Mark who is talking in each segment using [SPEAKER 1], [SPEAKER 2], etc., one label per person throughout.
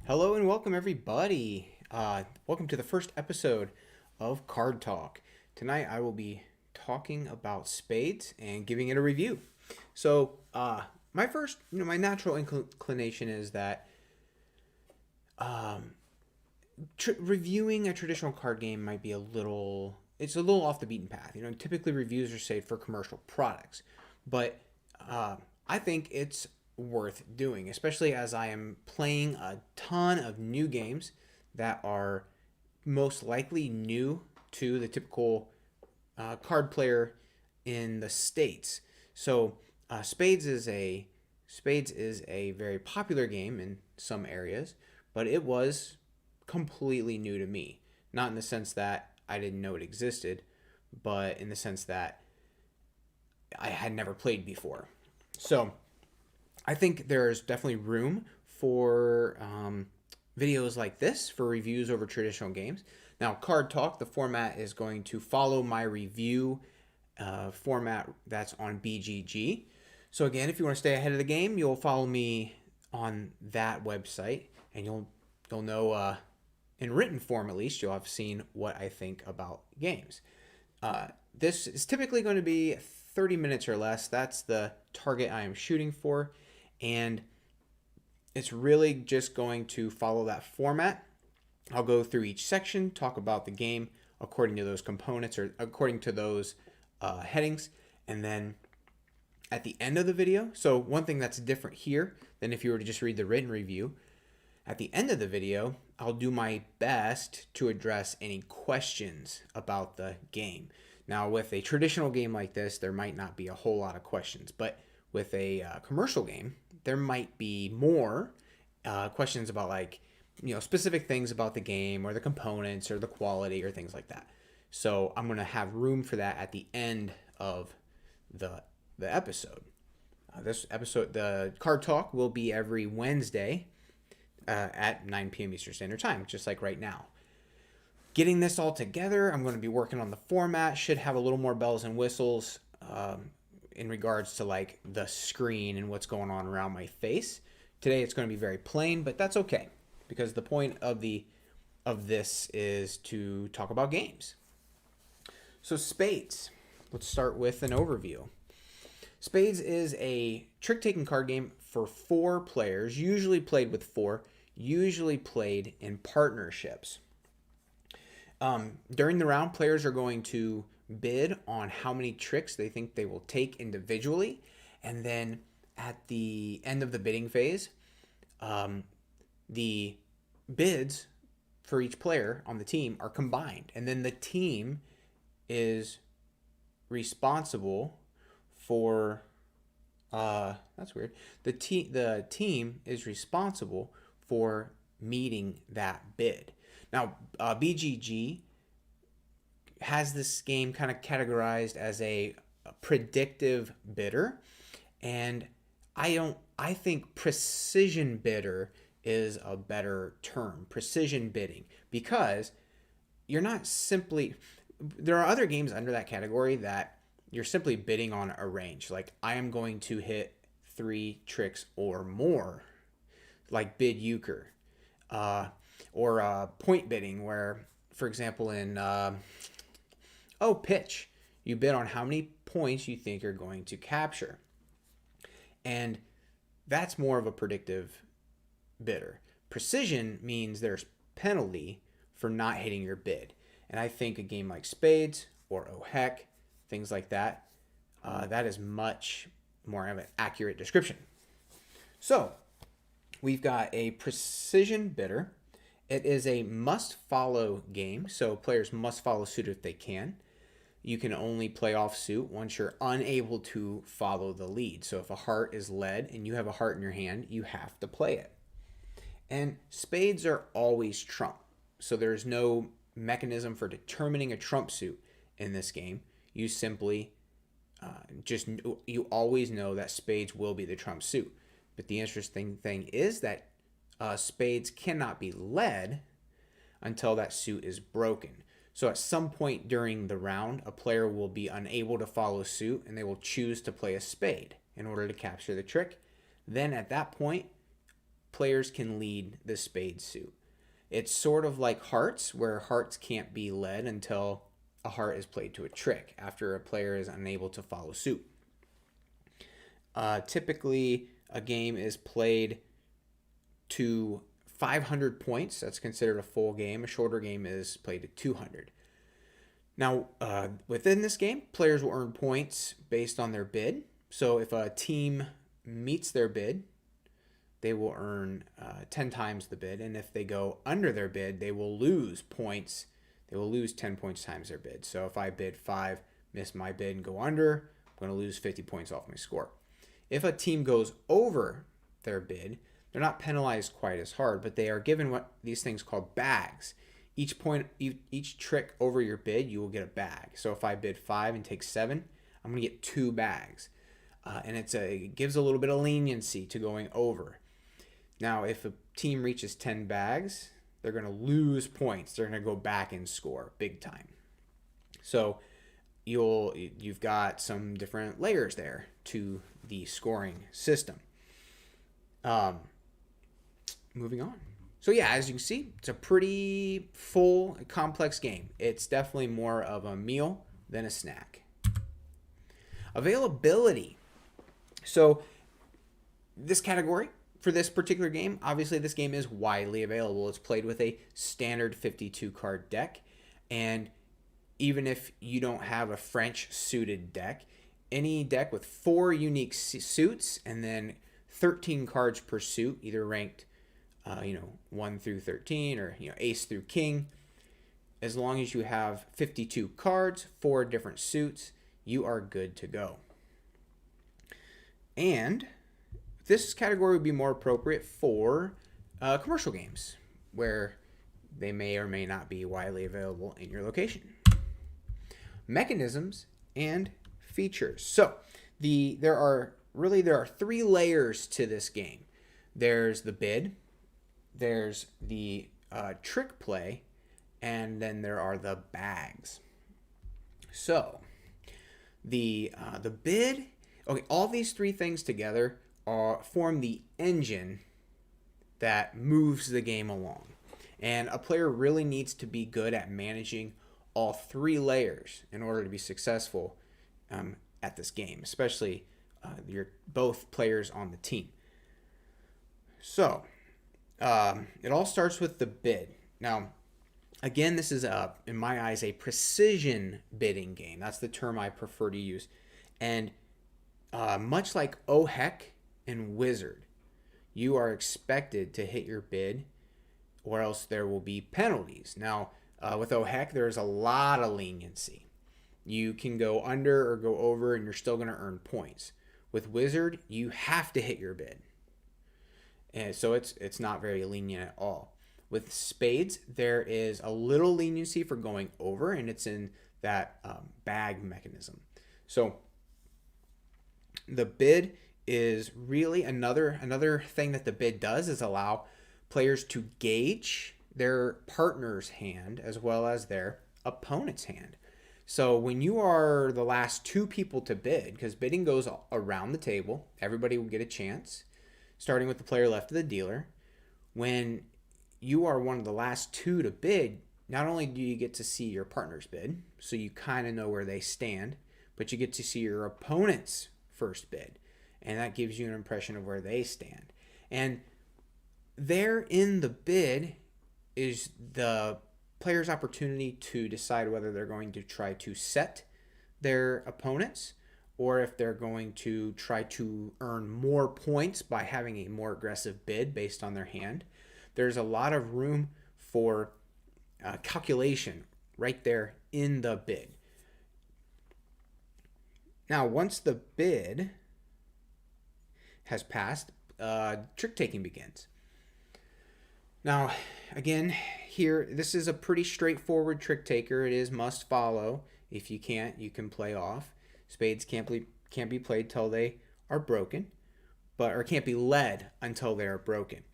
[SPEAKER 1] Hello and welcome, everybody. Welcome to the first episode of Card Talk. Tonight I will be talking about Spades and giving it a review. My first, my natural inclination is that reviewing a traditional card game might be it's a little off the beaten path. Typically reviews are saved for commercial products, but I think it's worth doing, especially as I am playing a ton of new games that are most likely new to the typical card player in the States. Spades is a very popular game in some areas, but it was completely new to me. Not in the sense that I didn't know it existed, but in the sense that I had never played before. So I think there's definitely room for videos like this for reviews over traditional games. Now, Card Talk, the format is going to follow my review format that's on BGG. So again, if you want to stay ahead of the game, you'll follow me on that website, and you'll know in written form at least you'll have seen what I think about games. This is typically going to be 30 minutes or less. That's the target I am shooting for, and it's really just going to follow that format. I'll go through each section, talk about the game according to those components or according to those headings, and then at the end of the video, so one thing that's different here than if you were to just read the written review, at the end of the video, I'll do my best to address any questions about the game. Now, with a traditional game like this, there might not be a whole lot of questions, but with a commercial game, there might be more questions about specific things about the game or the components or the quality or things like that. So I'm going to have room for that at the end of the episode. This episode, the Card Talk, will be every Wednesday at 9 p.m. Eastern Standard Time, just like right now. Getting this all together, I'm going to be working on the format. Should have a little more bells and whistles in regards to like the screen and what's going on around my face. Today it's going to be very plain, but that's okay because the point of this is to talk about games. So Spades. Let's start with an overview. Spades is a trick-taking card game for 4 players, usually played with 4, usually played in partnerships. During the round, players are going to bid on how many tricks they think they will take individually, and then at the end of the bidding phase, the bids for each player on the team are combined, and then the team is responsible for that's weird. The team is responsible for meeting that bid. Now, BGG has this game kind of categorized as a predictive bidder, and I think precision bidder is a better term, precision bidding, because you're not simply, there are other games under that category that you're simply bidding on a range. Like, I am going to hit 3 tricks or more, like bid euchre, or point bidding, where, for example, in pitch, you bid on how many points you think you're going to capture, and that's more of a predictive bidder. Precision means there's penalty for not hitting your bid, and I think a game like Spades or Oh Heck, things like that, that is much more of an accurate description. So we've got a precision bidder. It is a must-follow game, so players must follow suit if they can. You can only play off suit once you're unable to follow the lead. So if a heart is led and you have a heart in your hand, you have to play it. And spades are always trump, so there's no mechanism for determining a trump suit in this game. You simply you always know that spades will be the trump suit. But the interesting thing is that spades cannot be led until that suit is broken. So at some point during the round, a player will be unable to follow suit and they will choose to play a spade in order to capture the trick. Then at that point, players can lead the spade suit. It's sort of like hearts, where hearts can't be led until a heart is played to a trick after a player is unable to follow suit. Typically, a game is played to 500 points. That's considered a full game. A shorter game is played to 200. Now, within this game, players will earn points based on their bid. So if a team meets their bid, they will earn 10 times the bid. And if they go under their bid, they will lose points. They will lose 10 points times their bid. So if I bid 5, miss my bid, and go under, I'm going to lose 50 points off my score. If a team goes over their bid, they're not penalized quite as hard, but they are given what these things called bags. Each trick over your bid, you will get a bag. So if I bid 5 and take 7, I'm going to get 2 bags. And it gives a little bit of leniency to going over. Now, if a team reaches 10 bags, they're going to lose points. They're going to go back and score big time. So you've got some different layers there to the scoring system. Moving on. So yeah, as you can see, it's a pretty full, complex game. It's definitely more of a meal than a snack. Availability. So this category for this particular game, obviously this game is widely available. It's played with a standard 52 card deck, and even if you don't have a French suited deck, any deck with 4 unique suits and then 13 cards per suit, either ranked 1 through 13 or ace through king, as long as you have 52 cards, 4 different suits, you are good to go. And this category would be more appropriate for commercial games, where they may or may not be widely available in your location. Mechanisms and features. So there are 3 layers to this game. There's the bid, there's the trick play, and then there are the bags. So the bid, okay, all these 3 things together form the engine that moves the game along. And a player really needs to be good at managing all 3 layers in order to be successful at this game, especially you're both players on the team. So it all starts with the bid. Now, again, this is, in my eyes, a precision bidding game. That's the term I prefer to use. And much like Oh Heck and Wizard, you are expected to hit your bid, or else there will be penalties. Now, with Oh Heck, there's a lot of leniency. You can go under or go over, and you're still going to earn points. With Wizard, you have to hit your bid. And so it's not very lenient at all. With Spades, there is a little leniency for going over, and it's in that bag mechanism. So the bid is really another thing that the bid does is allow players to gauge their partner's hand as well as their opponent's hand. So when you are the last 2 people to bid, because bidding goes around the table, everybody will get a chance, starting with the player left of the dealer. When you are one of the last 2 to bid, not only do you get to see your partner's bid, so you kind of know where they stand, but you get to see your opponent's first bid, and that gives you an impression of where they stand. And there in the bid is the player's opportunity to decide whether they're going to try to set their opponents, or if they're going to try to earn more points by having a more aggressive bid based on their hand. There's a lot of room for calculation right there in the bid. Now, once the bid has passed, trick taking begins. Now, again, here, this is a pretty straightforward trick taker. It is must follow. If you can't, you can play off. Spades can't be played till they are broken, or can't be led until they are broken.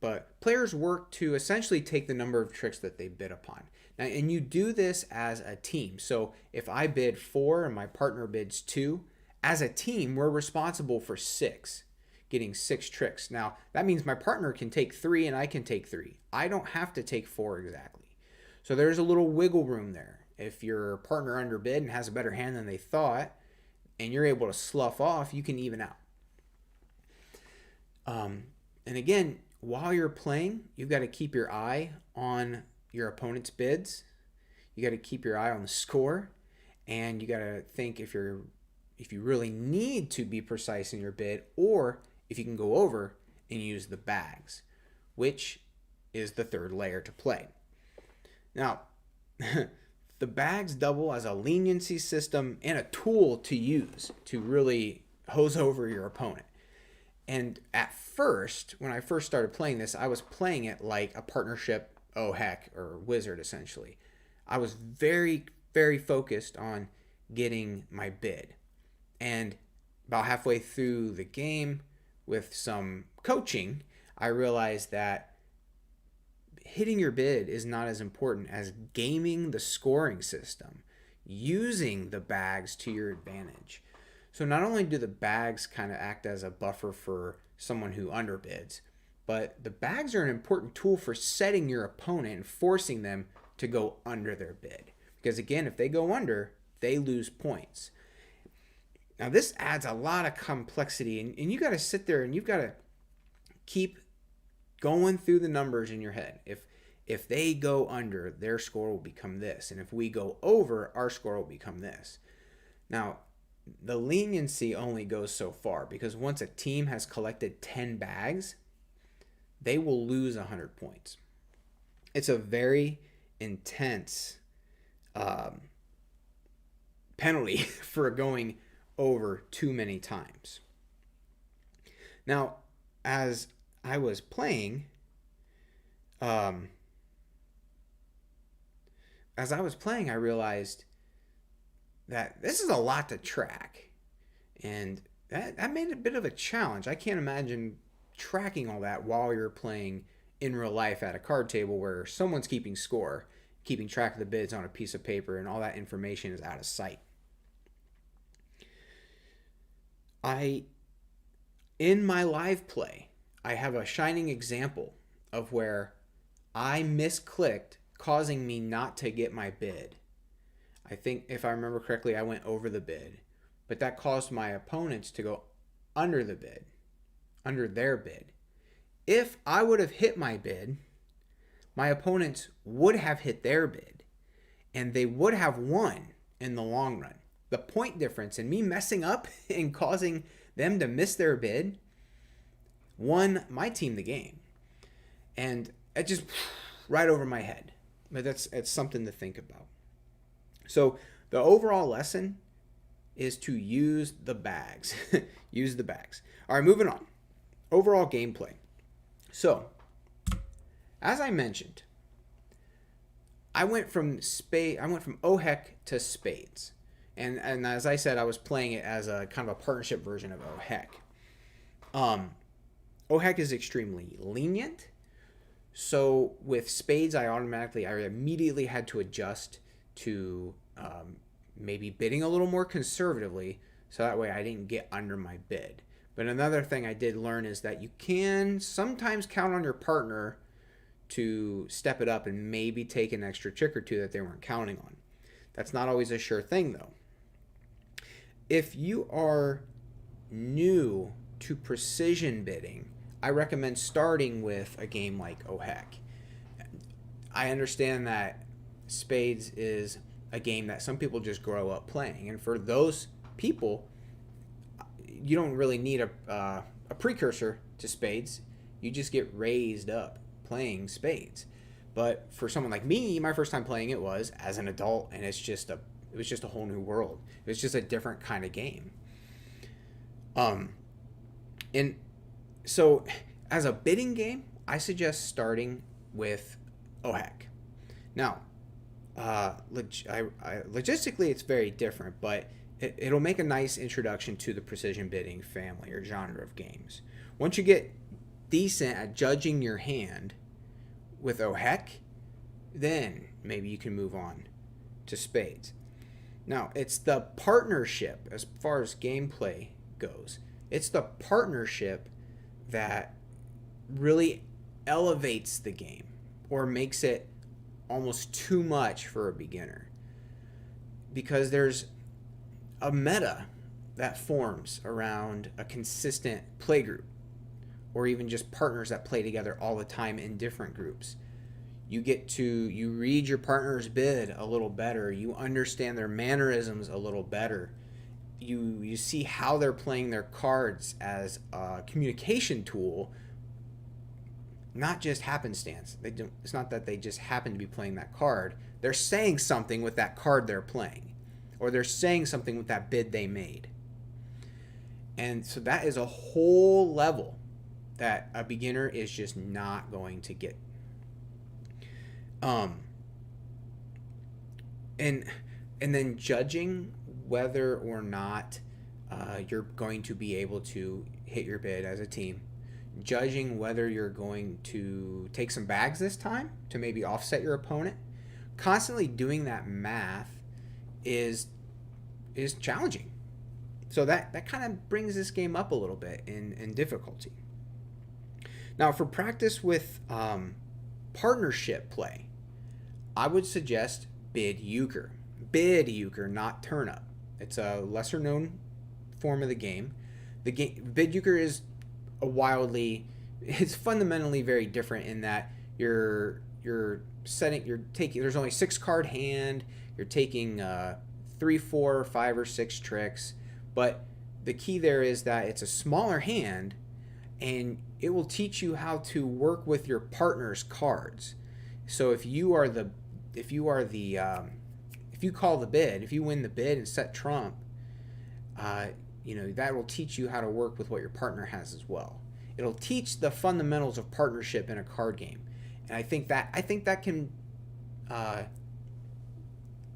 [SPEAKER 1] But players work to essentially take the number of tricks that they bid upon. Now, and you do this as a team. So if I bid 4 and my partner bids 2, as a team, we're responsible for 6. getting 6 tricks. Now, that means my partner can take 3 and I can take 3. I don't have to take 4 exactly. So there's a little wiggle room there. If your partner underbid and has a better hand than they thought, and you're able to slough off, you can even out. And again, while you're playing, you've got to keep your eye on your opponent's bids. You got to keep your eye on the score, and you got to think if you really need to be precise in your bid, or if you can go over and use the bags, which is the third layer to play. Now, the bags double as a leniency system and a tool to use to really hose over your opponent. And at first, when I first started playing this, I was playing it like a partnership, oh heck, or wizard essentially. I was very, very focused on getting my bid. And about halfway through the game, with some coaching, I realized that hitting your bid is not as important as gaming the scoring system, using the bags to your advantage. So not only do the bags kind of act as a buffer for someone who underbids, but the bags are an important tool for setting your opponent and forcing them to go under their bid. Because again, if they go under, they lose points. Now this adds a lot of complexity, and you got to sit there and you've got to keep going through the numbers in your head. If they go under, their score will become this, and if we go over, our score will become this. Now, the leniency only goes so far, because once a team has collected 10 bags, they will lose 100 points. It's a very intense penalty for going over too many times. Now, as I was playing, I realized that this is a lot to track, and that made it a bit of a challenge. I can't imagine tracking all that while you're playing in real life at a card table where someone's keeping score, keeping track of the bids on a piece of paper, and all that information is out of sight. In my live play, I have a shining example of where I misclicked, causing me not to get my bid. I think, if I remember correctly, I went over the bid, but that caused my opponents to go under the bid, under their bid. If I would have hit my bid, my opponents would have hit their bid, and they would have won in the long run. The point difference in me messing up and causing them to miss their bid won my team the game. And it just right over my head. But it's something to think about. So the overall lesson is to use the bags. Use the bags. All right, moving on. Overall gameplay. So, as I mentioned, I went from oh heck to spades. And as I said, I was playing it as a kind of a partnership version of oh heck. Oh heck is extremely lenient. So with spades, I immediately had to adjust to maybe bidding a little more conservatively, so that way I didn't get under my bid. But another thing I did learn is that you can sometimes count on your partner to step it up and maybe take an extra trick or two that they weren't counting on. That's not always a sure thing, though. If you are new to precision bidding, I recommend starting with a game like oh heck. I understand that spades is a game that some people just grow up playing, and for those people, you don't really need a precursor to spades. You just get raised up playing spades. But for someone like me, my first time playing it was as an adult, and it was just a whole new world. It was just a different kind of game. And so as a bidding game, I suggest starting with oh heck. Now, logistically, it's very different, but it'll make a nice introduction to the precision bidding family or genre of games. Once you get decent at judging your hand with oh heck, then maybe you can move on to spades. Now, it's the partnership, as far as gameplay goes, it's the partnership that really elevates the game or makes it almost too much for a beginner, because there's a meta that forms around a consistent play group, or even just partners that play together all the time in different groups. You read your partner's bid a little better, you understand their mannerisms a little better, you see how they're playing their cards as a communication tool, not just happenstance. It's not that they just happen to be playing that card. They're saying something with that card they're playing, or they're saying something with that bid they made. And so that is a whole level that a beginner is just not going to get. And then judging whether or not you're going to be able to hit your bid as a team, judging whether you're going to take some bags this time to maybe offset your opponent, constantly doing that math is challenging. So that kind of brings this game up a little bit in difficulty. Now, for practice with partnership play, I would suggest bid euchre. Bid euchre, not turn up. It's a lesser known form of the game. Bid euchre is it's fundamentally very different in that you're taking, there's only 6 card hand, you're taking 3, 4, 5, or 6 tricks, but the key there is that it's a smaller hand, and it will teach you how to work with your partner's cards. So if you call the bid, if you win the bid and set trump, that will teach you how to work with what your partner has as well. It'll teach the fundamentals of partnership in a card game, and I think that can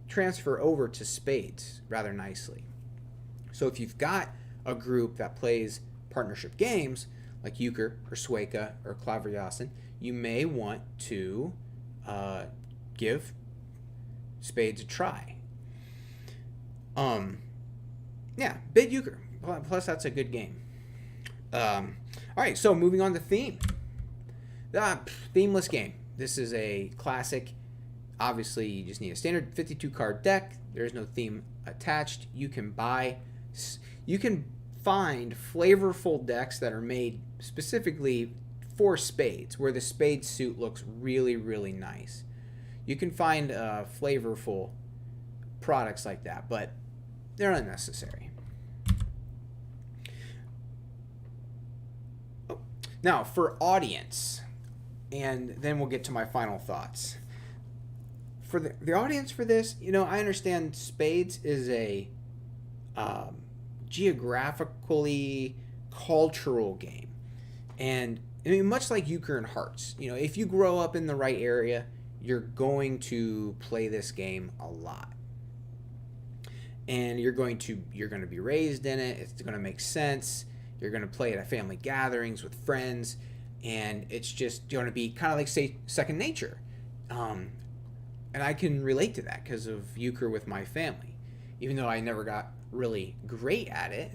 [SPEAKER 1] transfer over to Spades rather nicely. So if you've got a group that plays partnership games like euchre or Sueca or Klaverjassen, you may want to give Spades a try. Bid euchre. Plus, that's a good game. All right, so moving on to theme. Themeless game. This is a classic. Obviously, you just need a standard 52 card deck. There's no theme attached. You can find flavorful decks that are made specifically for Spades, where the Spades suit looks really, really nice. You can find flavorful products like that, but they're unnecessary. Now, for audience, and then we'll get to my final thoughts. For the audience for this, I understand Spades is a geographically cultural game. And I mean, much like euchre and hearts, if you grow up in the right area, you're going to play this game a lot. And you're going to be raised in it. It's going to make sense. You're going to play it at family gatherings with friends, and it's just going to be kind of like, say, second nature. And I can relate to that because of euchre with my family. Even though I never got really great at it,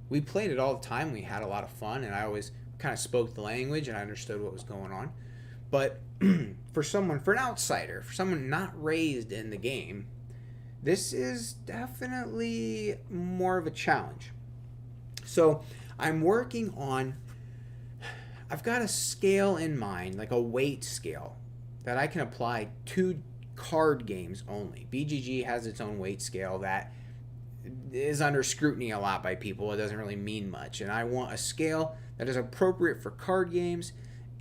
[SPEAKER 1] we played it all the time. We had a lot of fun, and I always kind of spoke the language, and I understood what was going on. But for an outsider, for someone not raised in the game, this is definitely more of a challenge. So I've got a scale in mind, like a weight scale, that I can apply to card games only. BGG has its own weight scale that is under scrutiny a lot by people. It doesn't really mean much. And I want a scale that is appropriate for card games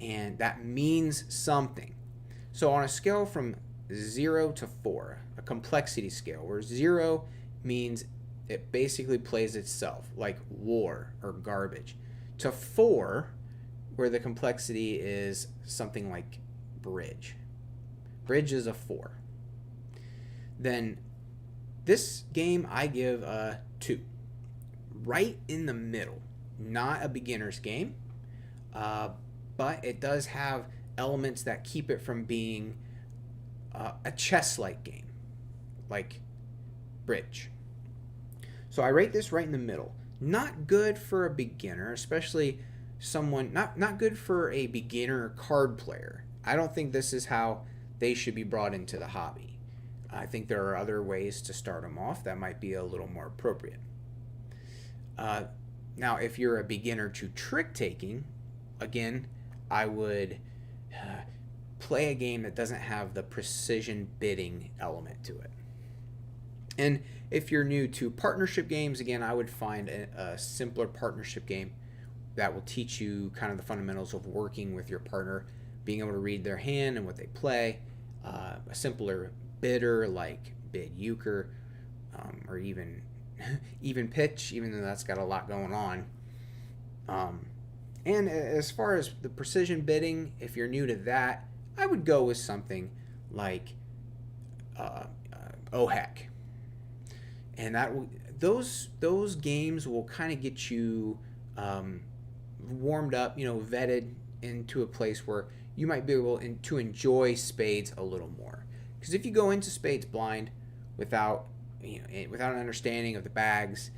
[SPEAKER 1] and that means something. So on a scale from 0 to 4, a complexity scale, where 0 means it basically plays itself, like war or garbage, to 4, where the complexity is something like bridge. Bridge is a 4. Then this game I give a 2. Right in the middle. Not a beginner's game, but it does have elements that keep it from being a chess-like game, like bridge. So I rate this right in the middle. Not good for a beginner, especially someone, not good for a beginner card player. I don't think this is how they should be brought into the hobby. I think there are other ways to start them off that might be a little more appropriate. Now, if you're a beginner to trick taking, again, I would play a game that doesn't have the precision bidding element to it. And if you're new to partnership games, again, I would find a simpler partnership game that will teach you kind of the fundamentals of working with your partner, being able to read their hand and what they play. A simpler bidder like bid euchre, or even pitch, even though that's got a lot going on. And as far as the precision bidding, if you're new to that, I would go with something like Oh Heck. And those games will kind of get you warmed up, vetted into a place where you might be able to enjoy Spades a little more. Because if you go into Spades blind without an understanding of the bags,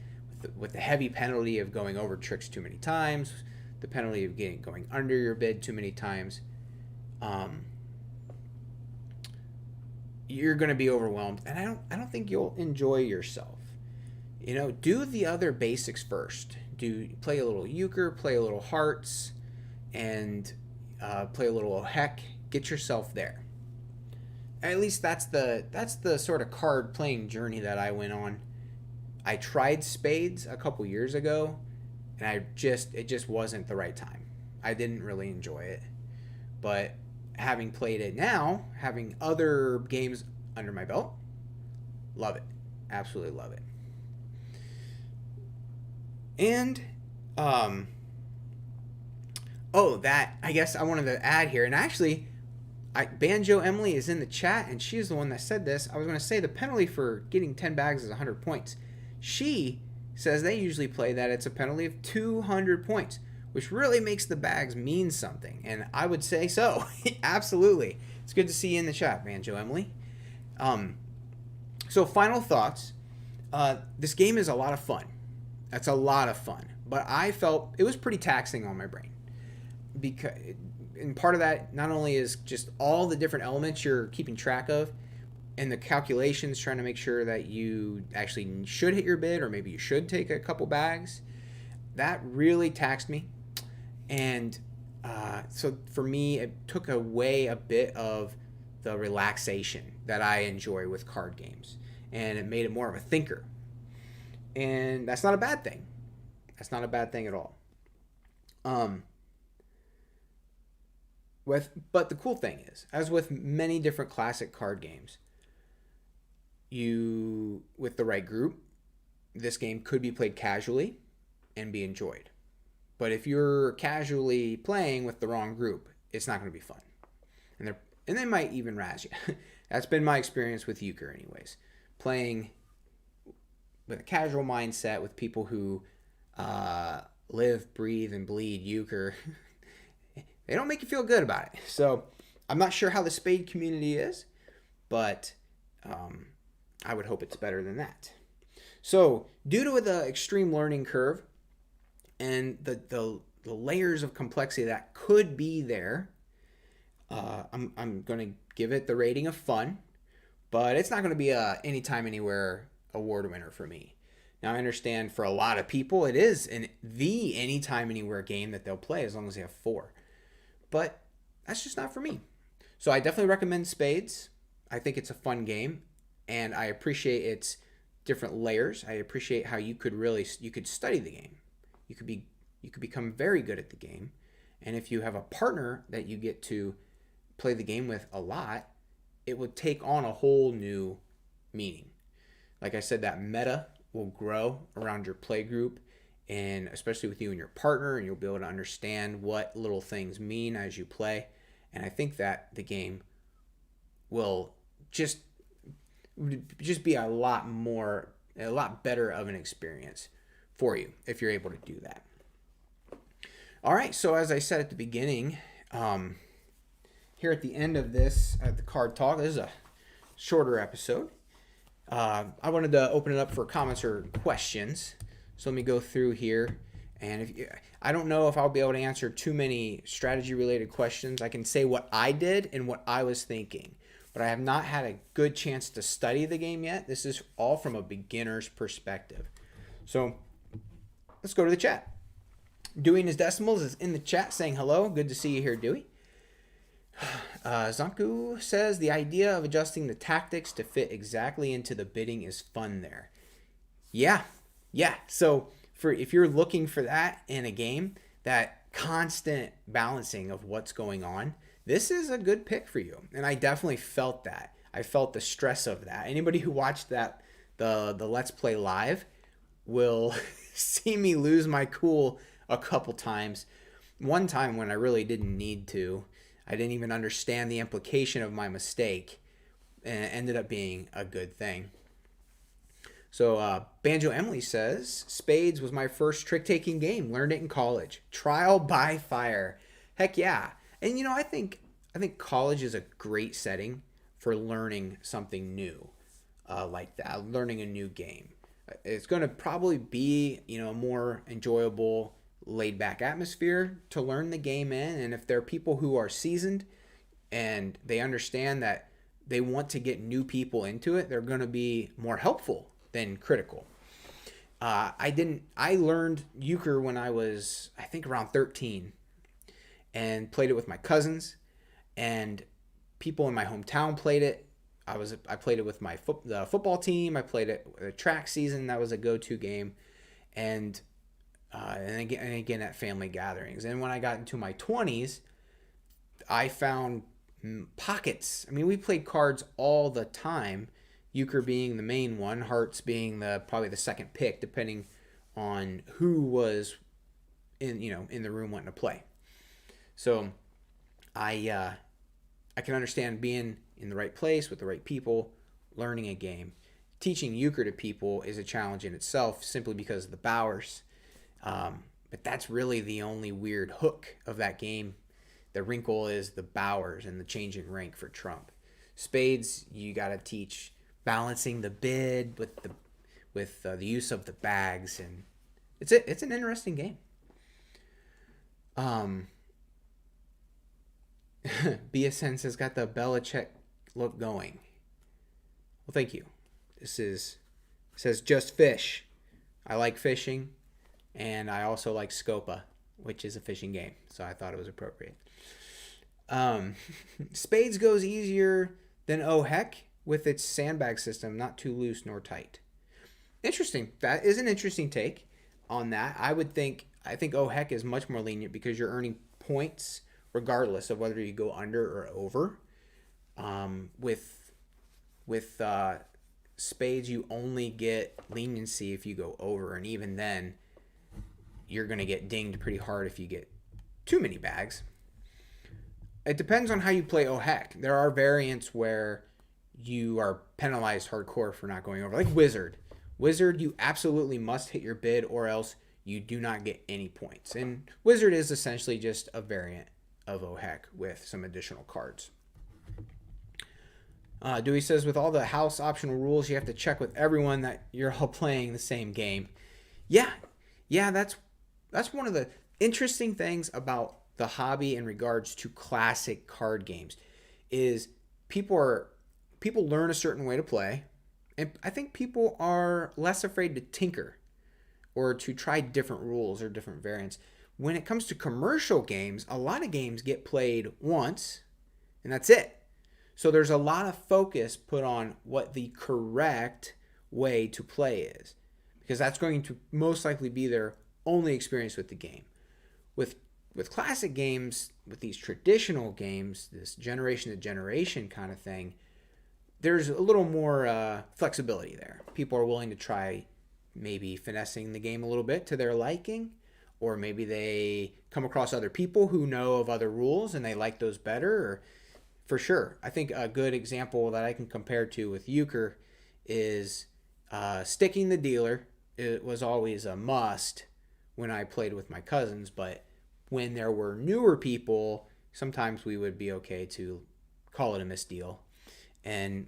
[SPEAKER 1] with the heavy penalty of going over tricks too many times, the penalty of going under your bid too many times, you're going to be overwhelmed, and I don't think you'll enjoy yourself. Do the other basics first. Play a little euchre, play a little hearts, and play a little heck. Get yourself there. At least that's the sort of card playing journey that I went on. I tried Spades a couple years ago, and it just wasn't the right time. I didn't really enjoy it. But having played it now, having other games under my belt, love it. Absolutely love it. And that I guess I wanted to add here, and actually Banjo Emily is in the chat, and she's the one that said this. I was going to say the penalty for getting 10 bags is 100 points. She says they usually play that it's a penalty of 200 points, which really makes the bags mean something. And I would say so. Absolutely. It's good to see you in the chat, Banjo Emily. So final thoughts. This game is a lot of fun. That's a lot of fun. But I felt it was pretty taxing on my brain. And part of that not only is just all the different elements you're keeping track of, and the calculations, trying to make sure that you actually should hit your bid, or maybe you should take a couple bags. That really taxed me. And so for me, it took away a bit of the relaxation that I enjoy with card games. And it made it more of a thinker. And that's not a bad thing. That's not a bad thing at all. But the cool thing is, as with many different classic card games, with the right group, this game could be played casually and be enjoyed. But if you're casually playing with the wrong group, it's not going to be fun. And they might even razz you. That's been my experience with euchre anyways. Playing with a casual mindset with people who live, breathe, and bleed euchre, they don't make you feel good about it. So I'm not sure how the Spade community is, but I would hope it's better than that. So due to the extreme learning curve and the layers of complexity that could be there, I'm going to give it the rating of fun, but it's not going to be a anytime, anywhere award winner for me. Now, I understand for a lot of people, it is the anytime, anywhere game that they'll play as long as they have 4. But that's just not for me. So I definitely recommend Spades. I think it's a fun game, and I appreciate its different layers. I appreciate how you could study the game. You could become very good at the game. And if you have a partner that you get to play the game with a lot, it would take on a whole new meaning. Like I said, that meta will grow around your play group, and especially with you and your partner, and you'll be able to understand what little things mean as you play. And I think that the game will just be a lot better of an experience for you if you're able to do that. All right, so as I said at the beginning, here at the end of this, the card talk, this is a shorter episode. I wanted to open it up for comments or questions. So let me go through here And I don't know if I'll be able to answer too many strategy related questions. I can say what I did and what I was thinking, but I have not had a good chance to study the game yet. This is all from a beginner's perspective. So let's go to the chat. Dewey and his decimals is in the chat saying hello. Good to see you here, Dewey. Zanku says the idea of adjusting the tactics to fit exactly into the bidding is fun there. Yeah. So if you're looking for that in a game, that constant balancing of what's going on, this is a good pick for you. And I definitely felt that. I felt the stress of that. Anybody who watched that the Let's Play live will see me lose my cool a couple times. One time when I really didn't need to. I didn't even understand the implication of my mistake, and it ended up being a good thing. So Banjo Emily says, Spades was my first trick-taking game. Learned it in college. Trial by fire. Heck yeah. And I think college is a great setting for learning something new like that, learning a new game. It's going to probably be, a more enjoyable, laid-back atmosphere to learn the game in. And if there are people who are seasoned and they understand that they want to get new people into it, they're going to be more helpful than critical. I learned euchre when I was, I think, around 13 and played it with my cousins, and people in my hometown played it. I played it with my the football team. I played it a track season. That was a go-to game. And again at family gatherings. And when I got into my 20s, I found pockets. I mean, we played cards all the time, euchre being the main one, hearts being probably the second pick, depending on who was in the room wanting to play. So I can understand being in the right place with the right people, learning a game. Teaching euchre to people is a challenge in itself, simply because of the bowers. But that's really the only weird hook of that game. The wrinkle is the bowers and the changing rank for trump. Spades, you got to teach balancing the bid with the use of the bags, and it's an interesting game. BSN says got the Belichick look going. Well, thank you. Says just fish. I like fishing. And I also like Scopa, which is a fishing game. So I thought it was appropriate. Spades goes easier than Oh Heck with its sandbag system, not too loose nor tight. Interesting. That is an interesting take on that. I think Oh Heck is much more lenient because you're earning points regardless of whether you go under or over. With Spades, you only get leniency if you go over, and even then, you're going to get dinged pretty hard if you get too many bags. It depends on how you play Oh Heck. There are variants where you are penalized hardcore for not going over. Like Wizard. Wizard, you absolutely must hit your bid or else you do not get any points. And Wizard is essentially just a variant of Oh Heck with some additional cards. Dewey says, with all the house optional rules, you have to check with everyone that you're all playing the same game. Yeah, that's one of the interesting things about the hobby in regards to classic card games is people learn a certain way to play, and I think people are less afraid to tinker or to try different rules or different variants. When it comes to commercial games, a lot of games get played once and that's it. So there's a lot of focus put on what the correct way to play is, because that's going to most likely be their only experience with the game. With classic games, with these traditional games, this generation to generation kind of thing, there's a little more flexibility there. People are willing to try maybe finessing the game a little bit to their liking, or maybe they come across other people who know of other rules and they like those better. Or, for sure, I think a good example that I can compare to with euchre is sticking the dealer. It was always a must when I played with my cousins, but when there were newer people, sometimes we would be okay to call it a misdeal. And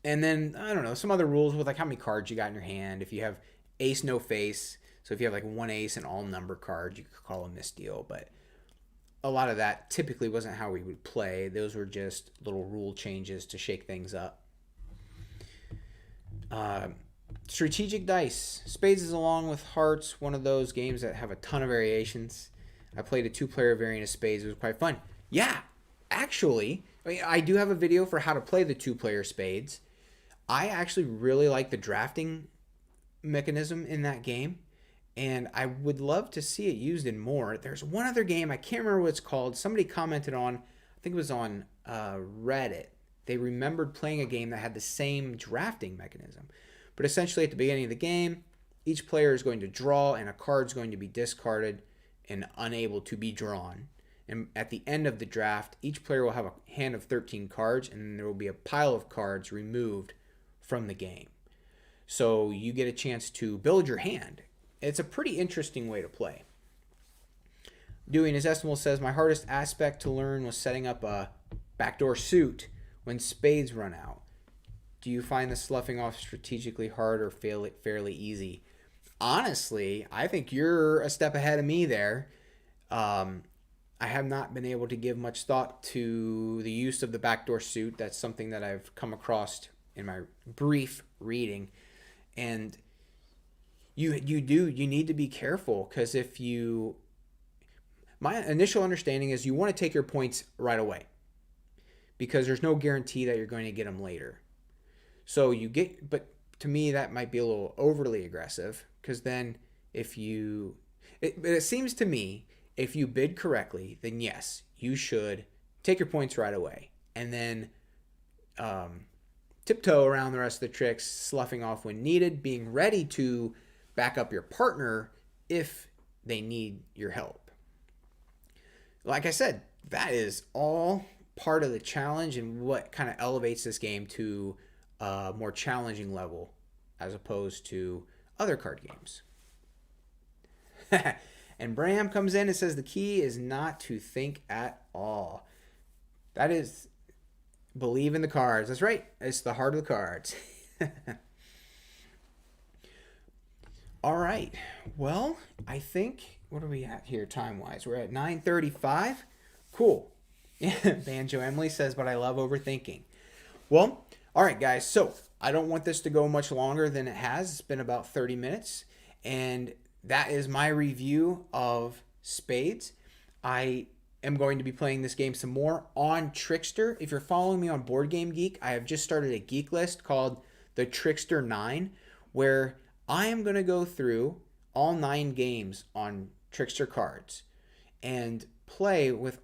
[SPEAKER 1] then, I don't know, some other rules with like how many cards you got in your hand. If you have ace, no face, So if you have like one ace and all number cards, you could call a misdeal. But a lot of that typically wasn't how we would play. Those were just little rule changes to shake things up. Strategic dice. Spades is, along with hearts, one of those games that have a ton of variations. I played a 2-player variant of Spades. It was quite fun. Yeah, actually, I do have a video for how to play the 2-player Spades. I actually really like the drafting mechanism in that game, and I would love to see it used in more. There's one other game, I can't remember what it's called. Somebody commented on, I think it was on Reddit. They remembered playing a game that had the same drafting mechanism. But essentially, at the beginning of the game, each player is going to draw, and a card is going to be discarded and unable to be drawn. And at the end of the draft, each player will have a hand of 13 cards, and then there will be a pile of cards removed from the game. So you get a chance to build your hand. It's a pretty interesting way to play. Dewey in his estimable says, my hardest aspect to learn was setting up a backdoor suit when spades run out. Do you find the sloughing off strategically hard or fairly easy? Honestly, I think you're a step ahead of me there. I have not been able to give much thought to the use of the backdoor suit. That's something that I've come across in my brief reading. And you need to be careful, because my initial understanding is you want to take your points right away, because there's no guarantee that you're going to get them later. So but to me that might be a little overly aggressive, because then it seems to me, if you bid correctly, then yes, you should take your points right away, and then tiptoe around the rest of the tricks, sloughing off when needed, being ready to back up your partner if they need your help. Like I said, that is all part of the challenge and what kind of elevates this game to a more challenging level as opposed to other card games. And Bram comes in and says the key is not to think at all. That is, believe in the cards. That's right. It's the heart of the cards. All right. Well, I think, what are we at here time-wise? We're at 9:35. Cool. Banjo Emily says, but I love overthinking. Well, all right, guys. So I don't want this to go much longer than it has. It's been about 30 minutes. And that is my review of Spades. I am going to be playing this game some more on Trickster. If you're following me on Board Game Geek, I have just started a geek list called the Trickster 9, where I am going to go through all 9 games on Trickster cards and play with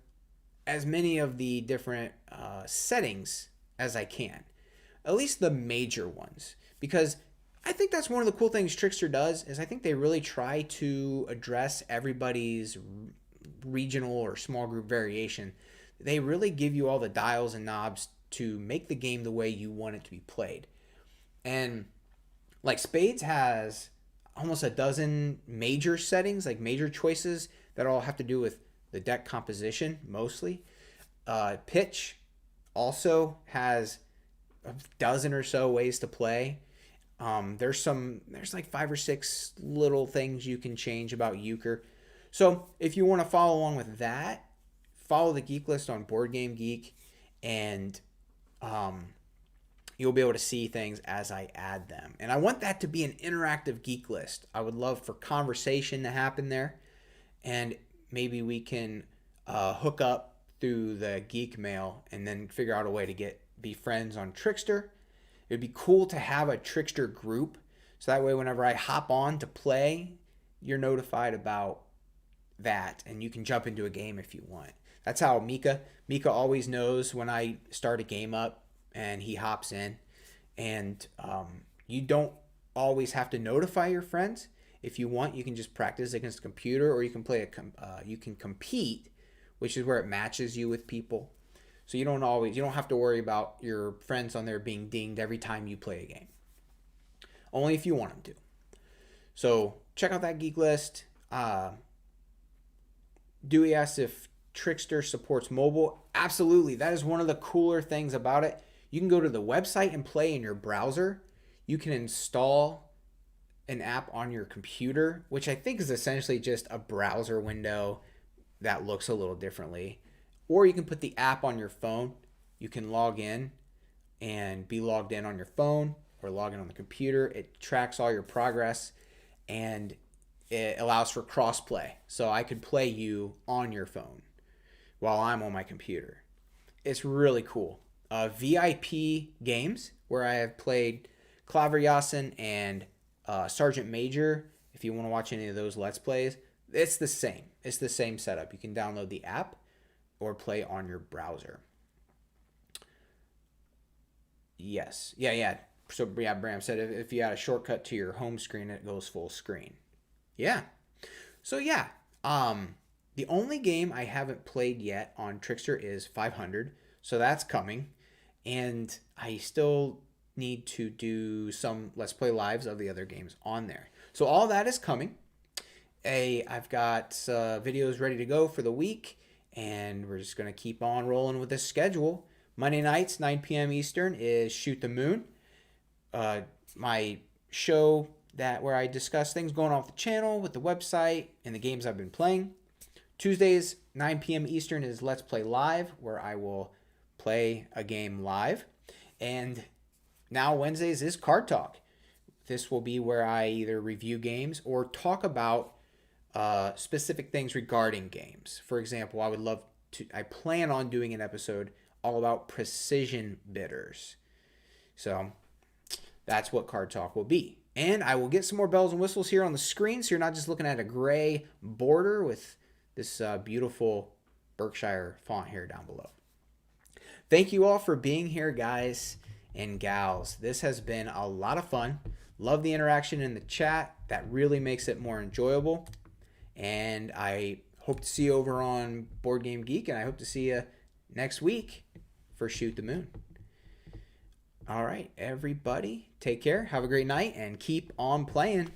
[SPEAKER 1] as many of the different settings as I can. At least the major ones. Because I think that's one of the cool things Trickster does, is I think they really try to address everybody's regional or small group variation. They really give you all the dials and knobs to make the game the way you want it to be played. And like Spades has almost a dozen major settings, like major choices that all have to do with the deck composition mostly. Pitch also has a dozen or so ways to play. There's like 5 or 6 little things you can change about euchre. So if you want to follow along with that, follow the geek list on Board Game Geek, and you'll be able to see things as I add them. And I want that to be an interactive geek list. I would love for conversation to happen there, and maybe we can hook up through the geek mail and then figure out a way to be friends on Trickster. It would be cool to have a Trickster group, so that way whenever I hop on to play, you're notified about that, and you can jump into a game if you want. That's how Mika always knows when I start a game up, and he hops in. And you don't always have to notify your friends. If you want, you can just practice against a computer, or you can you can compete, which is where it matches you with people. So you don't have to worry about your friends on there being dinged every time you play a game. Only if you want them to. So check out that geek list. Dewey asks if Trickster supports mobile. Absolutely. That is one of the cooler things about it. You can go to the website and play in your browser. You can install an app on your computer, which I think is essentially just a browser window that looks a little differently. Or you can put the app on your phone. You can log in and be logged in on your phone or log in on the computer. It tracks all your progress and it allows for crossplay. So I could play you on your phone while I'm on my computer. It's really cool. VIP games where I have played Klaverjassen and Sergeant Major. If you want to watch any of those Let's Plays, it's the same. It's the same setup. You can download the app or play on your browser. Yes. Yeah. So, yeah, Bram said if you add a shortcut to your home screen, it goes full screen. Yeah. So, yeah. The only game I haven't played yet on Trickster is 500. So that's coming. And I still need to do some Let's Play lives of the other games on there. So all that is coming. I've got videos ready to go for the week. And we're just going to keep on rolling with this schedule. Monday nights, 9 p.m. Eastern, is Shoot the Moon. My show where I discuss things going off the channel with the website and the games I've been playing. Tuesdays, 9 p.m. Eastern, is Let's Play Live, where I will play a game live. And now Wednesdays is Card Talk. This will be where I either review games or talk about specific things regarding games. For example, I plan on doing an episode all about precision bidders. So that's what Card Talk will be. And I will get some more bells and whistles here on the screen, so you're not just looking at a gray border with this beautiful Berkshire font here down below. Thank you all for being here, guys and gals. This has been a lot of fun. Love the interaction in the chat. That really makes it more enjoyable. And I hope to see you over on Board Game Geek, and I hope to see you next week for Shoot the Moon. All right, everybody, take care. Have a great night, and keep on playing.